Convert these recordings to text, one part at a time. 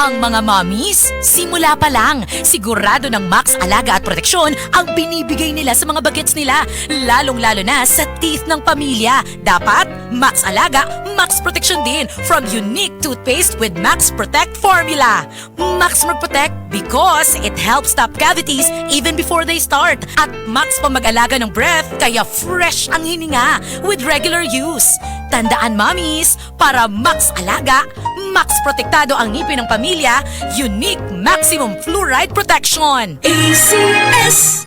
Ang mga mommies, simula pa lang, sigurado ng Max Alaga at Proteksyon ang binibigay nila sa mga bagets nila, lalong-lalo na sa teeth ng pamilya. Dapat Max Alaga, Max Proteksyon din from unique toothpaste with Max Protect formula. Max Protect because it helps stop cavities even before they start. At Max pa mag-alaga ng breath kaya fresh ang hininga with regular use. Tandaan mommies, para Max Alaga, Max Protektado ang ngipin ng pamilya, unique maximum fluoride protection. ACS!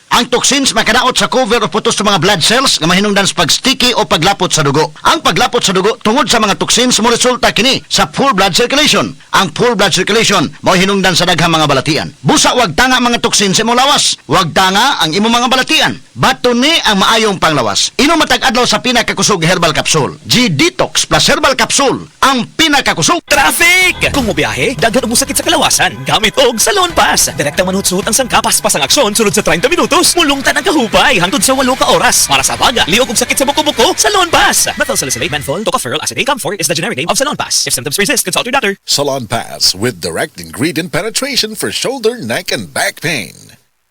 Ang toxins makadaot sa cover o putos sa mga blood cells nga mahinungdan sa pag-sticky o paglapot sa dugo. Ang paglapot sa dugo tungod sa mga toxins mo resulta kini sa full blood circulation. Ang full blood circulation mao hinungdan sa daghang mga balatian. Busa wag tanga mga toxins sa imong lawas. Wag tanga ang imong mga balatian. Bato ni ang maayong panglawas. Inom matag adlaw sa pinakakusog herbal capsule. G-Detox plus herbal capsule ang pinakakusog. Traffic! Kung mobiyahe, daghan og sakit sa kalawasan. Gamit og Salon Pass. Direktang manhut-suhot ang sangkapas pasang aksyon sulod sa 30 minutos. Mulungtan ang kahupay hangtod sa 8 ka oras. Para sa baga, liog og sakit sa buko-buko, Salon Pass. Methyl salicylate, menthol, tocopherol acetate, camphor is the generic name of Salon Pass. If symptoms persist, consult your doctor. Salon Pass with direct ingredient penetration for shoulder, neck, and back pain.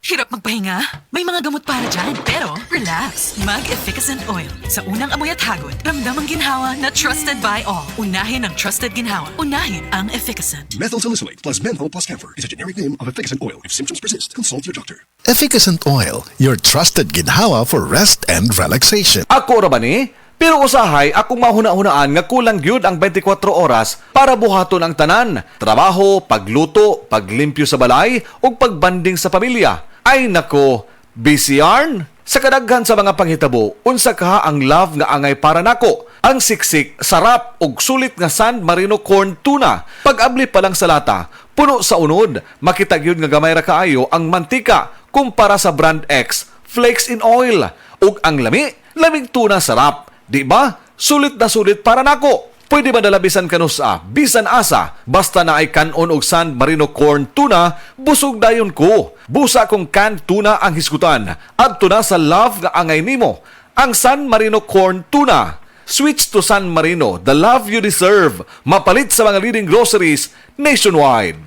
Hirap magpahinga? May mga gamot para dyan. Pero, relax. Mag-Efficacent Oil. Sa unang amoy at hagod, ramdam ang ginhawa na trusted by all. Unahin ang trusted ginhawa. Unahin ang Efficacent. Methyl salicylate plus menthol plus camphor is a generic name of Efficacent Oil. If symptoms persist, consult your doctor. Efficacent Oil, your trusted ginhawa for rest and relaxation. Ako ra ba ni? Pero usahay, akong mahuna-hunaan nga kulang gyud ang 24 oras para buhaton ang tanan. Trabaho, pagluto, paglimpyo sa balay, ug pagbanding sa pamilya. Ay nako, busy yarn? Sa kadaghan sa mga panghitabo, unsa ka ang love nga angay para nako? Ang siksik, sarap ug sulit nga San Marino corn tuna. Pag-abli pa lang sa lata, puno sa unod, makita gyud nga gamay ra kaayo ang mantika kumpara sa brand X, flakes in oil. Ug ang lamig tuna sarap. Di ba? Sulit na sulit para nako. Pwede ba nalabisan kanus bisan asa, basta na ay kanon og San Marino corn tuna, busog dayon ko. Busa kong canned tuna ang hisgutan, at tuna sa love nga angay nimo. Ang San Marino corn tuna. Switch to San Marino, the love you deserve. Mapalit sa mga leading groceries nationwide.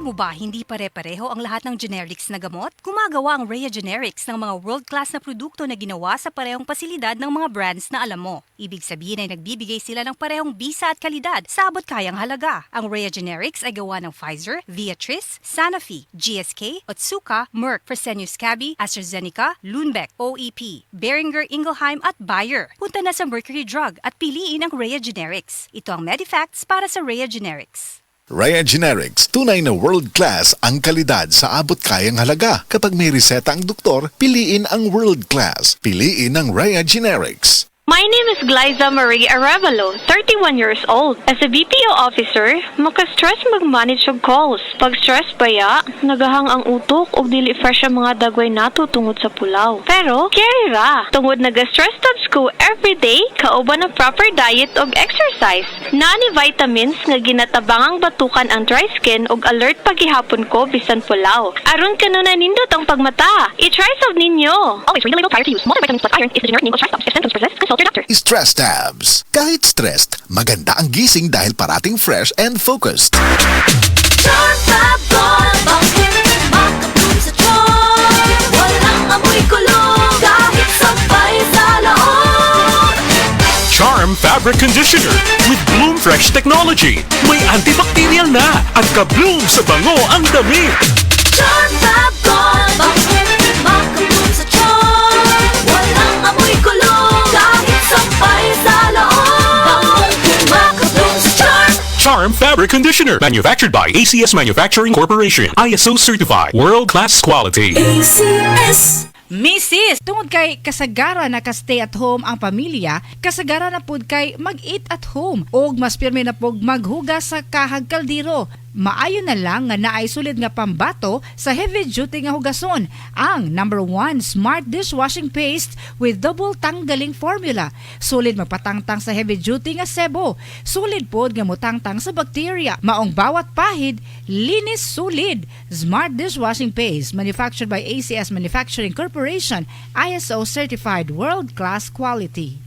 Alam mo ba, hindi pare-pareho ang lahat ng generics na gamot? Gumagawa ang Rhea Generics ng mga world-class na produkto na ginawa sa parehong pasilidad ng mga brands na alam mo. Ibig sabihin ay nagbibigay sila ng parehong bisa at kalidad sa abot kayang halaga. Ang Rhea Generics ay gawa ng Pfizer, Viatris, Sanofi, GSK, Otsuka, Merck, Fresenius Kabi, AstraZeneca, Lundbeck, OEP, Boehringer Ingelheim at Bayer. Punta na sa Mercury Drug at piliin ang Rhea Generics. Ito ang Medifacts para sa Rhea Generics. Rhea Generics, tunay na world-class ang kalidad sa abot kayang halaga. Kapag may reseta ang doktor, piliin ang world-class. Piliin ang Rhea Generics. My name is Glyza Marie Arevalo, 31 years old. As a BPO officer, maka-stress mag-manage og calls. Pag stress baya, nagahang ang utok o dili fresh ang mga dagway nato tungod sa pulaw. Pero, carry ra. Tungod naga-stress tabs ko everyday, kauban ng proper diet og exercise. Nani vitamins nga ginatabangang batukan ang dry skin og alert paghihapon ko bisan pulaw. Aron kanuna nindot ang pagmata. I-try sab ninyo. Always read the label prior to use. Multivitamins plus iron is the generic name of stress tabs. If symptoms persist, consult your doctor. Stress Tabs. Kahit stressed, maganda ang gising dahil parating fresh and focused. Charm Fabric Conditioner with Bloom Fresh Technology. May antibacterial na at ka-bloom sa bango ang damit. Charm Fab Gold, bakit makabloom sa charm? Walang amoy kulong, kahit sampay sa loob. Makabloom sa charm. Charm Fabric Conditioner. Manufactured by ACS Manufacturing Corporation. ISO certified. World-class quality. ACS. Mrs. Tungod kay kasagara na ka-stay at home ang pamilya, kasagara na pud kay mag-eat at home og mas pirmi na pug maghugas sa kahag kaldero. Maayo na lang nga naay sulid nga pambato sa heavy duty nga hugason, ang #1 Smart Dishwashing Paste with double tanggaling formula. Sulid magpatangtang sa heavy duty nga sebo, sulid pod nga mutangtang sa bacteria. Maong bawat pahid, linis sulid. Smart Dishwashing Paste, manufactured by ACS Manufacturing Corporation, ISO certified world-class quality.